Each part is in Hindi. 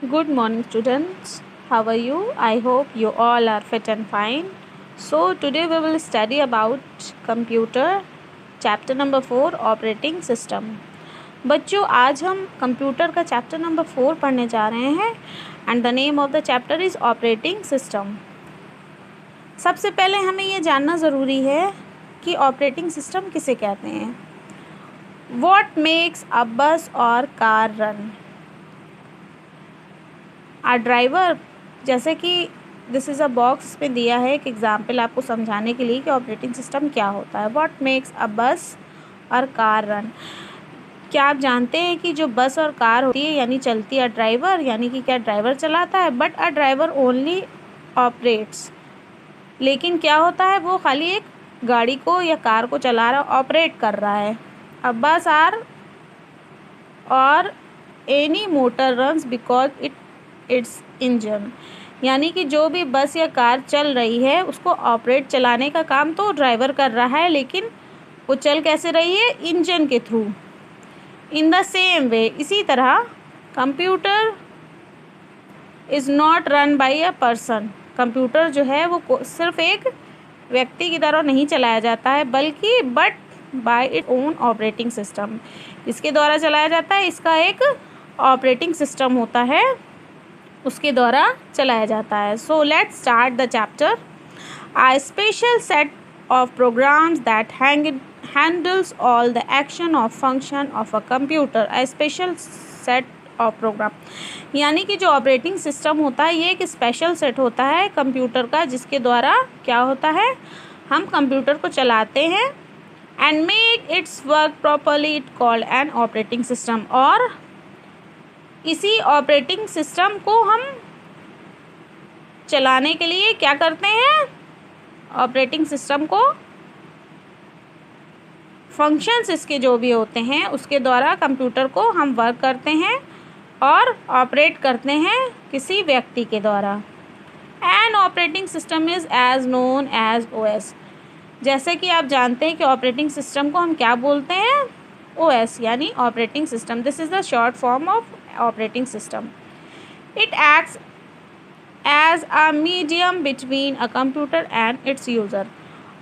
Good morning, students. How are you? I hope you all are fit and fine. So, today we will study about computer, chapter number 4 operating system. बच्चों, आज हम कंप्यूटर का चैप्टर नंबर 4 पढ़ने जा रहे हैं and the name of the chapter is operating system. सबसे पहले हमें ये जानना ज़रूरी है कि ऑपरेटिंग सिस्टम किसे कहते हैं. व्हाट मेक्स अ बस और कार रन. आ ड्राइवर, जैसे कि दिस इज़ अ बॉक्स पे दिया है एक एग्जाम्पल आपको समझाने के लिए कि ऑपरेटिंग सिस्टम क्या होता है. व्हाट मेक्स अ बस और कार रन. क्या आप जानते हैं कि जो बस और कार होती है यानी चलती है ड्राइवर, यानी कि क्या ड्राइवर चलाता है, but a driver only operates. लेकिन क्या होता है, वो खाली एक गाड़ी को या कार को चला रहा, ऑपरेट कर रहा है. अ बस आर और any motor runs because it's engine. यानी कि जो भी बस या कार चल रही है उसको ऑपरेट चलाने का काम तो ड्राइवर कर रहा है, लेकिन वो चल कैसे रही है, इंजन के through. In the same way, इसी तरह computer is not run by a person. Computer जो है वो सिर्फ एक व्यक्ति की तरह नहीं चलाया जाता है, बल्कि but by it own operating system. इसके द्वारा चलाया जाता है, इसका एक ऑपरेटिंग सिस्टम होता है, उसके द्वारा चलाया जाता है. So let's start the chapter. A special set of programs that handles all the action or function of a computer. A special set of program, यानी कि जो ऑपरेटिंग सिस्टम होता है ये एक स्पेशल सेट होता है कंप्यूटर का, जिसके द्वारा क्या होता है, हम कंप्यूटर को चलाते हैं and make it's work properly. It called an operating system. और इसी ऑपरेटिंग सिस्टम को हम चलाने के लिए क्या करते हैं, ऑपरेटिंग सिस्टम को फंक्शंस इसके जो भी होते हैं उसके द्वारा कंप्यूटर को हम वर्क करते हैं और ऑपरेट करते हैं किसी व्यक्ति के द्वारा. An operating system is as known as OS. जैसे कि आप जानते हैं कि ऑपरेटिंग सिस्टम को हम क्या बोलते हैं, ओएस यानी operating system. This is the short form of operating system. It acts as a medium between a computer and its user.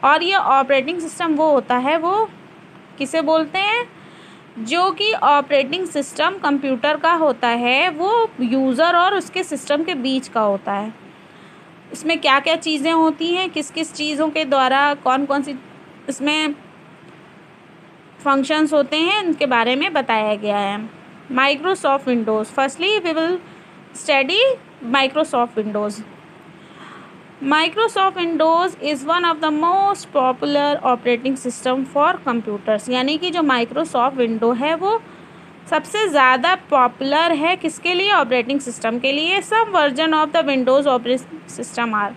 और ये ऑपरेटिंग सिस्टम वो होता है, वो किसे बोलते हैं, जो कि ऑपरेटिंग सिस्टम कंप्यूटर का होता है, वो यूज़र और उसके सिस्टम के बीच का होता है. इसमें क्या क्या चीज़ें होती हैं, किस किस चीज़ों के द्वारा कौन कौन सी इसमें फंक्शंस होते हैं, इनके बारे में बताया गया है. Microsoft Windows. Firstly we will study Microsoft Windows. Microsoft Windows is one of the most popular operating system for computers. यानी कि जो Microsoft Windows है वो सबसे ज़्यादा पॉपुलर है किसके लिए, ऑपरेटिंग सिस्टम के लिए. Some version of the Windows operating system are.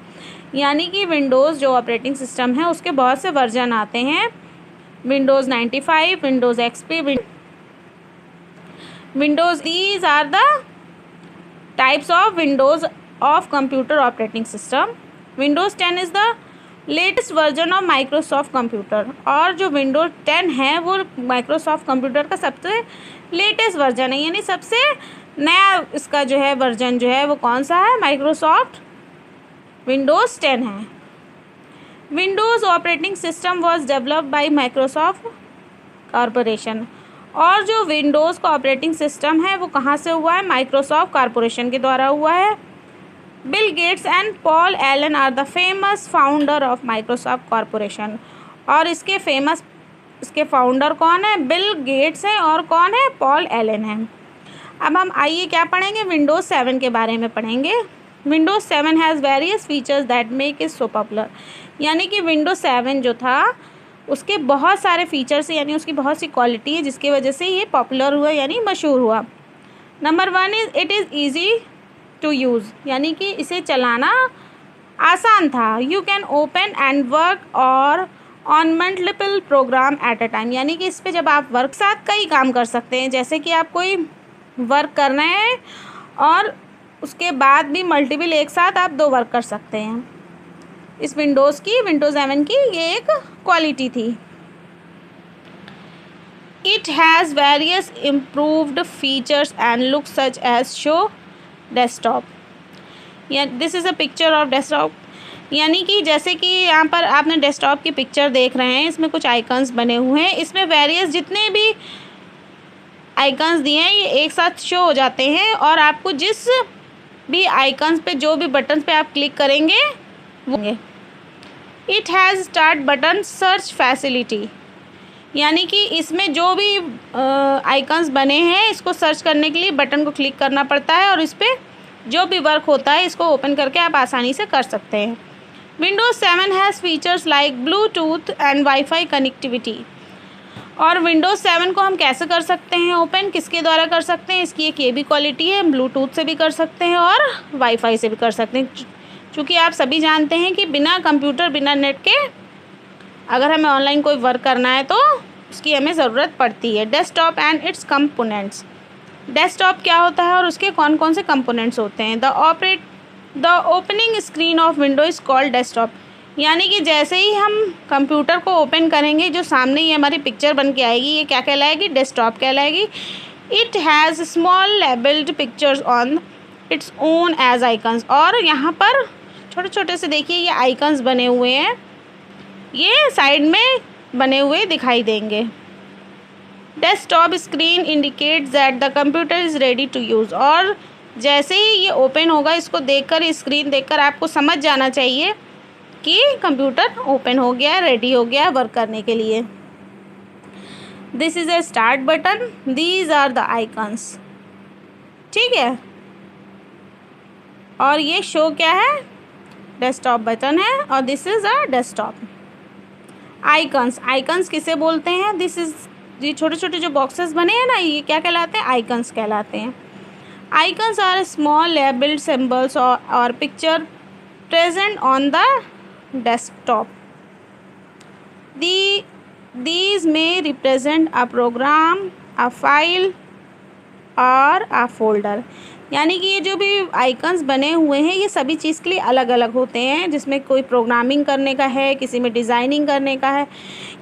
यानी कि विंडोज़ जो ऑपरेटिंग सिस्टम है उसके बहुत से वर्जन आते हैं. Windows 95, Windows XP, Windows. These are the types of windows of computer operating system. Windows 10 is the latest version of Microsoft Computer. और जो Windows 10 है वो Microsoft Computer का सबसे लेटेस्ट वर्जन है, यानी सबसे नया इसका जो है वर्जन जो है वो कौन सा है, Microsoft Windows 10 है. Windows operating system was developed by Microsoft Corporation. और जो विंडोज़ का ऑपरेटिंग सिस्टम है वो कहाँ से हुआ है, माइक्रोसॉफ्ट कॉरपोरेशन के द्वारा हुआ है. Bill Gates and Paul Allen are the famous founder of Microsoft corporation. और इसके फाउंडर कौन है, बिल गेट्स है, और कौन है, पॉल एलन है. अब हम आइए क्या पढ़ेंगे, विंडोज़ 7 के बारे में पढ़ेंगे. Windows 7 has various features that make it so popular. यानी कि विंडोज़ 7 जो था उसके बहुत सारे फीचर्स यानी उसकी बहुत सी क्वालिटी है जिसकी वजह से ये पॉपुलर हुआ यानी मशहूर हुआ. Number 1 is it is easy to use. यानी कि इसे चलाना आसान था. You can open and work और on multiple program at a time. यानी कि इस पर जब आप वर्क साथ कई काम कर सकते हैं, जैसे कि आप कोई वर्क कर रहे हैं और उसके बाद भी मल्टीपल एक साथ आप 2 वर्क कर सकते हैं. इस विंडोज़ 7 की ये एक क्वालिटी थी. It has various improved features and look such as show desktop. या this is a picture of desktop, यानी कि जैसे कि यहाँ पर आपने डेस्कटॉप की पिक्चर देख रहे हैं, इसमें कुछ आइकन्स बने हुए हैं, इसमें वेरियस जितने भी आइकन्स दिए हैं ये एक साथ शो हो जाते हैं, और आपको जिस भी आइकन्स पे, जो भी बटन पे आप क्लिक करेंगे वो। It has start button search facility, यानी कि इसमें जो भी आइकन्स बने हैं इसको सर्च करने के लिए बटन को क्लिक करना पड़ता है, और इस पर जो भी वर्क होता है इसको ओपन करके आप आसानी से कर सकते हैं। Windows 7 has features like Bluetooth and wifi connectivity. और विंडोज़ 7 को हम कैसे कर सकते हैं ओपन, किसके द्वारा कर सकते हैं, इसकी एक ये भी क्वालिटी है, ब्लूटूथ से भी कर सकते हैं और वाईफाई से भी कर सकते हैं। क्योंकि आप सभी जानते हैं कि बिना कंप्यूटर, बिना नेट के अगर हमें ऑनलाइन कोई वर्क करना है तो उसकी हमें ज़रूरत पड़ती है। Desktop and it's components. Desktop क्या होता है और उसके कौन कौन से कंपोनेंट्स होते हैं। The opening screen of window is called desktop, यानी कि जैसे ही हम कंप्यूटर को ओपन करेंगे जो सामने ही हमारी पिक्चर बन के आएगी, ये क्या कहलाएगी, डेस्कटॉप कहलाएगी। It has small labelled pictures on its own as icons, और यहाँ पर छोटे छोटे से देखिए ये आइकन्स बने हुए हैं, ये साइड में बने हुए दिखाई देंगे। Desktop screen indicates that the computer is ready to use, और जैसे ही ये ओपन होगा इसको देखकर, स्क्रीन देखकर आपको समझ जाना चाहिए कि कंप्यूटर ओपन हो गया, रेडी हो गया वर्क करने के लिए। This is a start button, these are the icons, ठीक है। और ये शो क्या है, डेस्कटॉप बटन है, और this is a desktop. Icons, icons किसे बोलते हैं, दिस इज़, ये छोटे छोटे जो बॉक्सेस बने हैं ना, ये क्या कहलाते हैं, आइकन्स कहलाते हैं। Icons are small labelled symbols और picture present on the desktop. These may represent a program, a file और a folder, यानी कि ये जो भी आइकन्स बने हुए हैं ये सभी चीज़ के लिए अलग अलग होते हैं, जिसमें कोई प्रोग्रामिंग करने का है, किसी में डिज़ाइनिंग करने का है,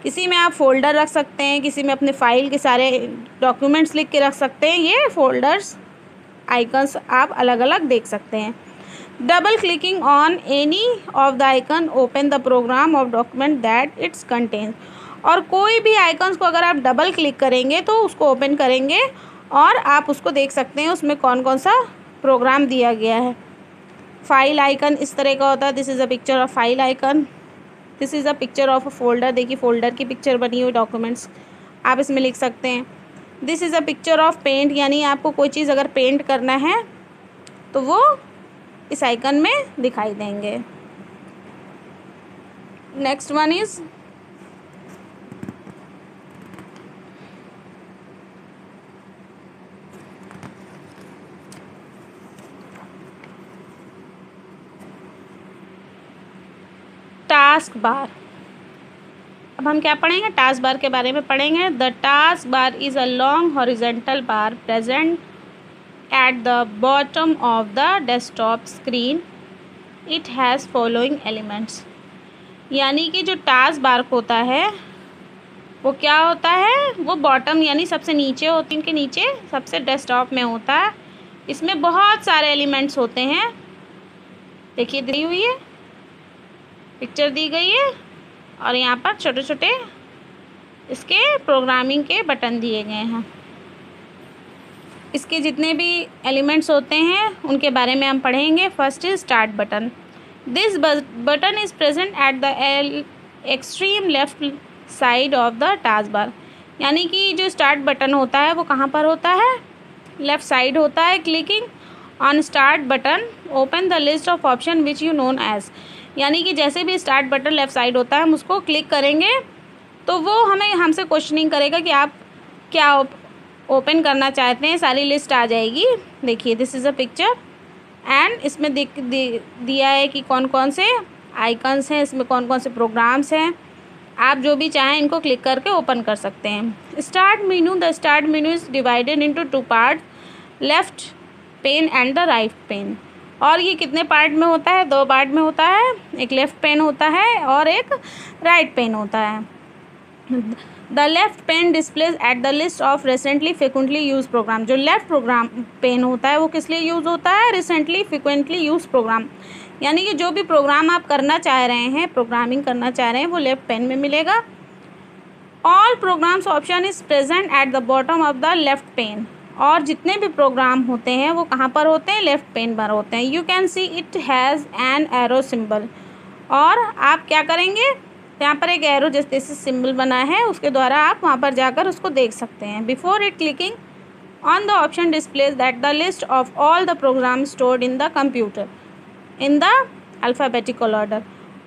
किसी में आप फोल्डर रख सकते हैं, किसी में अपने फाइल के सारे डॉक्यूमेंट्स लिख के रख सकते हैं। ये फोल्डर्स, आइकन्स आप अलग अलग देख सकते हैं। Double clicking on any of the icon open the program of document that it's contain, और कोई भी आइकन्स को अगर आप डबल क्लिक करेंगे तो उसको ओपन करेंगे और आप उसको देख सकते हैं उसमें कौन कौन सा प्रोग्राम दिया गया है। फाइल आइकन इस तरह का होता है, this is a picture of file icon. This is a picture of a folder, देखिए फोल्डर की पिक्चर बनी हुई, डॉक्यूमेंट्स आप इसमें लिख सकते हैं। This is a picture of paint, यानी आपको कोई चीज़ अगर पेंट करना है तो वो इस आइकन में दिखाई देंगे। Next one is task bar. अब हम क्या पढ़ेंगे, टास्क बार के बारे में पढ़ेंगे। The task bar is a long horizontal bar present at the bottom of the desktop screen. It has following elements, यानी कि जो टास्क बार होता है वो क्या होता है, वो बॉटम यानी सबसे नीचे होती है, इनके नीचे सबसे डेस्कटॉप में होता है। इसमें बहुत सारे एलिमेंट्स होते हैं, देखिए दी हुई है पिक्चर दी गई है, और यहाँ पर छोटे छोटे इसके प्रोग्रामिंग के बटन दिए गए हैं। इसके जितने भी एलिमेंट्स होते हैं उनके बारे में हम पढ़ेंगे। First is start button. This button is present at the extreme left side of the task बार, यानी कि जो स्टार्ट बटन होता है वो कहाँ पर होता है, लेफ़्ट साइड होता है। Clicking on start button open the list of option which you known as, यानी कि जैसे भी स्टार्ट बटन लेफ़्ट साइड होता है हम उसको क्लिक करेंगे तो वो हमसे क्वेश्चनिंग करेगा कि आप क्या ओपन करना चाहते हैं, सारी लिस्ट आ जाएगी। देखिए this is a picture and इसमें दिया है कि कौन कौन से आइकन्स हैं, इसमें कौन कौन से प्रोग्राम्स हैं, आप जो भी चाहें इनको क्लिक करके ओपन कर सकते हैं। Start menu, the start menu is divided into 2 part, left pane and the right pane. और ये कितने पार्ट में होता है, 2 पार्ट में होता है, एक लेफ़्ट पेन होता है और एक राइट पेन होता है। The left pane displays at the list of recently frequently use program. जो लेफ्ट प्रोग्राम पेन होता है वो किस लिए यूज़ होता है? रिसेंटली फ्रिक्वेंटली यूज प्रोग्राम, यानी कि जो भी प्रोग्राम आप करना चाह रहे हैं, प्रोग्रामिंग करना चाह रहे हैं, वो लेफ्ट पेन में मिलेगा। All programmes option is present at the bottom of the left pane. और जितने भी प्रोग्राम होते हैं वो कहाँ पर होते हैं? लेफ्ट पेन पर होते हैं। You can see it has an arrow symbol. और आप क्या करेंगे? यहाँ पर एक एरो जैसे सिंबल बना है, उसके द्वारा आप वहाँ पर जाकर उसको देख सकते हैं। Before it clicking on the option displays that the list of all the program stored in the computer in the alphabetical order.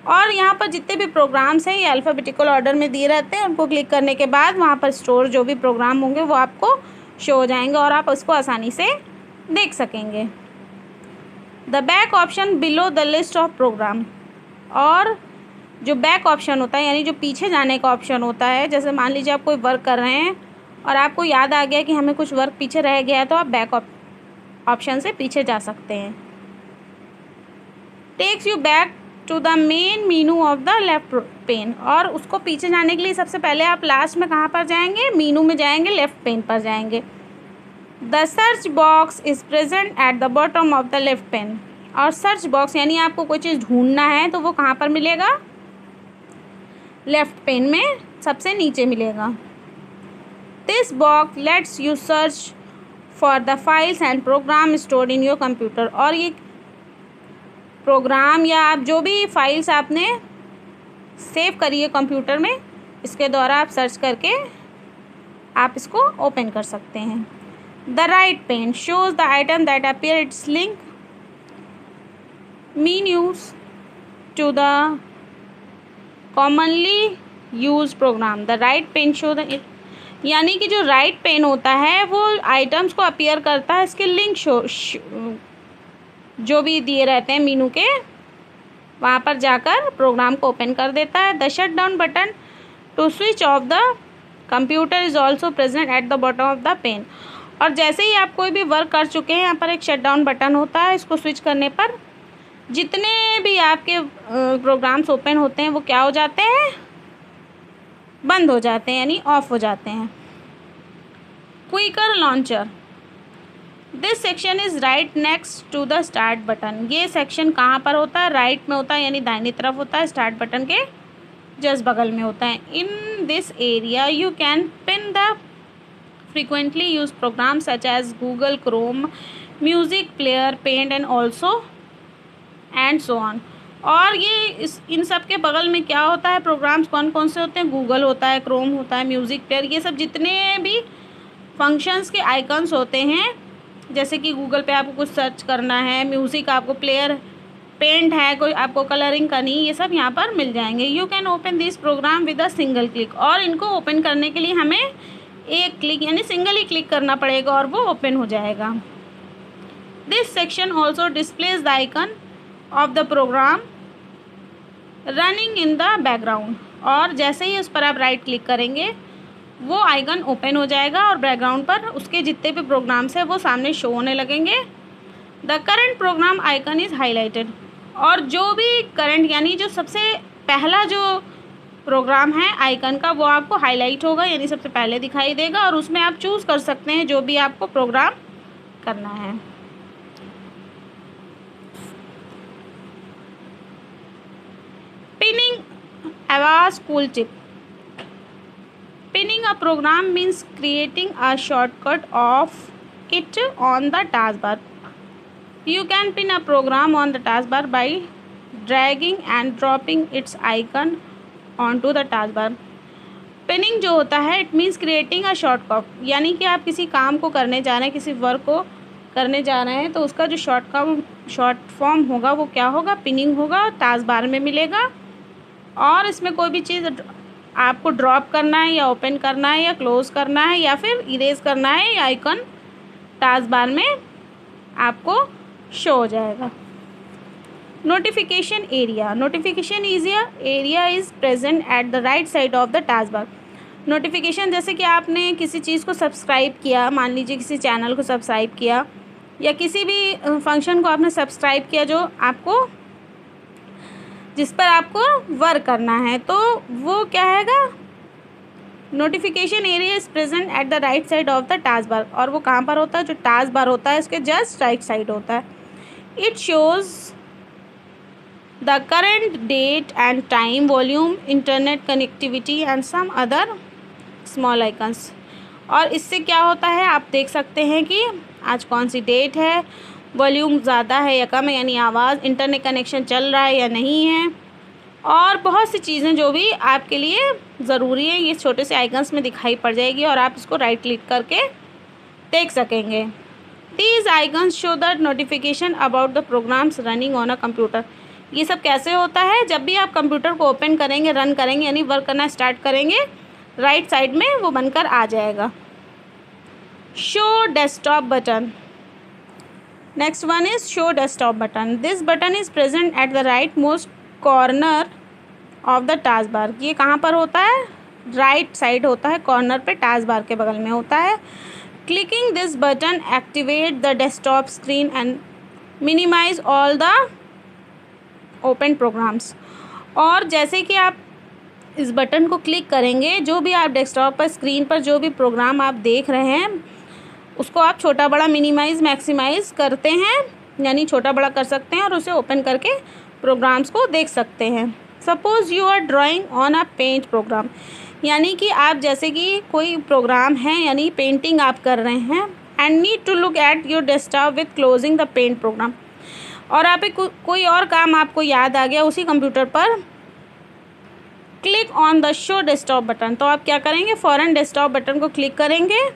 और यहाँ पर जितने भी प्रोग्राम्स हैं ये अल्फ़ाबेटिकल ऑर्डर में दिए रहते हैं। उनको क्लिक करने के बाद वहाँ पर स्टोर जो भी प्रोग्राम होंगे वो आपको शो हो जाएंगे और आप उसको आसानी से देख सकेंगे। The back option below the list of program. और जो बैक ऑप्शन होता है यानी जो पीछे जाने का ऑप्शन होता है, जैसे मान लीजिए आप कोई वर्क कर रहे हैं और आपको याद आ गया कि हमें कुछ वर्क पीछे रह गया है, तो आप बैक ऑप्शन से पीछे जा सकते हैं। Takes you back to the main menu of the left pane. और उसको पीछे जाने के लिए सबसे पहले आप लास्ट में कहाँ पर जाएंगे? मीनू में जाएंगे, लेफ्ट पेन पर जाएंगे। The search box is present at the bottom of the left pane. और सर्च बॉक्स यानी आपको कोई चीज़ ढूंढना है तो वो कहाँ पर मिलेगा? लेफ्ट पेन में सबसे नीचे मिलेगा। This box lets you search for the files and program stored in your computer. और ये प्रोग्राम या आप जो भी फाइल्स आपने सेव करी है कंप्यूटर में, इसके द्वारा आप सर्च करके आप इसको ओपन कर सकते हैं। The right pane shows the item that appear its link menus to the commonly used program। the right pane show the यानी कि जो राइट पेन होता है वो आइटम्स को अपीयर करता है, इसके लिंक जो भी दिए रहते हैं मीनू के, वहाँ पर जाकर प्रोग्राम को ओपन कर देता है। The shut down button to switch off the computer is also present at the bottom of the pane. और जैसे ही आप कोई भी वर्क कर चुके हैं, यहाँ पर एक शट डाउन बटन होता है, इसको स्विच करने पर जितने भी आपके प्रोग्राम्स ओपन होते हैं वो क्या हो जाते हैं? बंद हो जाते हैं, यानी ऑफ हो जाते हैं। Quicker launcher. This section is right next to the start button. ये सेक्शन कहाँ पर होता है? राइट में होता है, यानी दाहिनी तरफ होता है, स्टार्ट बटन के जस्ट बगल में होता है। In this area you can pin the frequently use program such as Google Chrome, music player, paint and also and so on. और ये इन सब के बगल में क्या होता है? प्रोग्राम्स कौन कौन से होते हैं? गूगल होता है, क्रोम होता है, म्यूज़िक प्लेयर, ये सब जितने भी फंक्शंस के आइकन्स होते हैं, जैसे कि गूगल पे आपको कुछ सर्च करना है, म्यूज़िक आपको प्लेयर, पेंट है, कोई आपको कलरिंग करनी, ये सब यहाँ पर मिल जाएंगे। You can open this program with a single click. और इनको ओपन करने के लिए हमें एक क्लिक यानी सिंगल ही क्लिक करना पड़ेगा और वो ओपन हो जाएगा। This section also displays the icon of the program running in the background. और जैसे ही उस पर आप राइट क्लिक करेंगे वो आइकन ओपन हो जाएगा और बैकग्राउंड पर उसके जितने भी प्रोग्राम्स हैं वो सामने शो होने लगेंगे। The current program icon is highlighted. और जो भी करंट यानी जो सबसे पहला जो प्रोग्राम है आइकन का, वो आपको हाईलाइट होगा, यानी सबसे पहले दिखाई देगा और उसमें आप चूज़ कर सकते हैं जो भी आपको प्रोग्राम करना है। Pinning Ava's cool tip. Pinning a program means creating a shortcut of it on the taskbar. You can pin a program on the taskbar by dragging and dropping its icon onto the taskbar. Pinning जो होता है it means creating a shortcut, यानी कि आप किसी काम को करने जा रहे हैं, किसी वर्क को करने जा रहे हैं, तो उसका जो शॉर्ट फॉर्म होगा वो क्या होगा? पिनिंग होगा, टास्क बार में मिलेगा। और इसमें कोई भी चीज़ आपको ड्रॉप करना है या ओपन करना है या क्लोज़ करना है या फिर इरेज करना है, ये आइकन टास्क बार में आपको शो हो जाएगा। Notification area. Notification area is present at the right side of the task bar. Notification जैसे कि आपने किसी चीज़ को सब्सक्राइब किया, मान लीजिए किसी चैनल को सब्सक्राइब किया या किसी भी फंक्शन को आपने सब्सक्राइब किया जो आपको जिस पर आपको वर्क करना है, तो वो क्या हैगा? Notification area is present at the right side of the task bar, और वो कहाँ पर होता है? जो टास्क बार होता है उसके जस्ट राइट साइड होता है. It shows the current date and time, volume, internet connectivity and some other small icons. और इससे क्या होता है आप देख सकते हैं कि आज कौन सी डेट है, वॉल्यूम ज़्यादा है या कम है, यानी आवाज़, इंटरनेट कनेक्शन चल रहा है या नहीं है, और बहुत सी चीज़ें जो भी आपके लिए ज़रूरी है ये छोटे से आइकन्स में दिखाई पड़ जाएगी और आप इसको राइट क्लिक करके देख सकेंगे. These icons show the notification about the programs running on a computer. ये सब कैसे होता है? जब भी आप कंप्यूटर को ओपन करेंगे, रन करेंगे, यानी वर्क करना स्टार्ट करेंगे, राइट साइड में वो बनकर आ जाएगा. Show desktop button. Next one is show desktop button. This button is present at the right most corner of the task बार. ये कहाँ पर होता है? राइट साइड होता है, कॉर्नर पे टास्क बार के बगल में होता है. Clicking this button activate the desktop screen and minimise all the open programs. और जैसे कि आप इस बटन को क्लिक करेंगे, जो भी आप डेस्कटॉप पर स्क्रीन पर जो भी प्रोग्राम आप देख रहे हैं उसको आप छोटा बड़ा मिनिमाइज़ मैक्सिमाइज़ करते हैं, यानी छोटा बड़ा कर सकते हैं और उसे ओपन करके प्रोग्राम्स को देख सकते हैं. Suppose you are drawing on a paint program, यानी कि आप जैसे कि कोई प्रोग्राम है यानी पेंटिंग आप कर रहे हैं, and need to look at your desktop with closing the paint program. और आप कोई और काम आपको याद आ गया उसी कंप्यूटर पर, click on the show desktop button. तो आप क्या करेंगे? फ़ौरन डेस्कटॉप बटन को क्लिक करेंगे,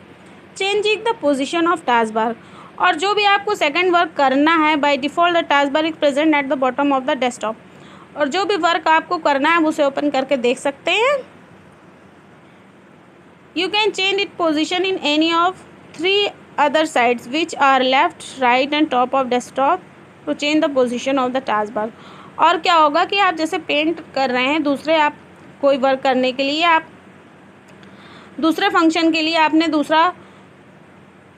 changing the position of task bar. और जो भी आपको सेकंड वर्क करना है, by default the task bar is present at the bottom of the desktop. और जो भी वर्क आपको करना है आप उसे ओपन करके देख सकते हैं. You can change it position in any of 3 other sides which are left, right and top of desktop to change the position of the task bar. और क्या होगा कि आप जैसे पेंट कर रहे हैं, दूसरे आप कोई वर्क करने के लिए, आप दूसरे फंक्शन के लिए आपने दूसरा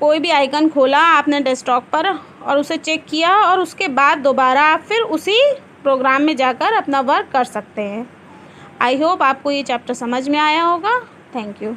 कोई भी आइकन खोला आपने डेस्कटॉप पर और उसे चेक किया, और उसके बाद दोबारा आप फिर उसी प्रोग्राम में जाकर अपना वर्क कर सकते हैं. आई होप आपको ये चैप्टर समझ में आया होगा. Thank you.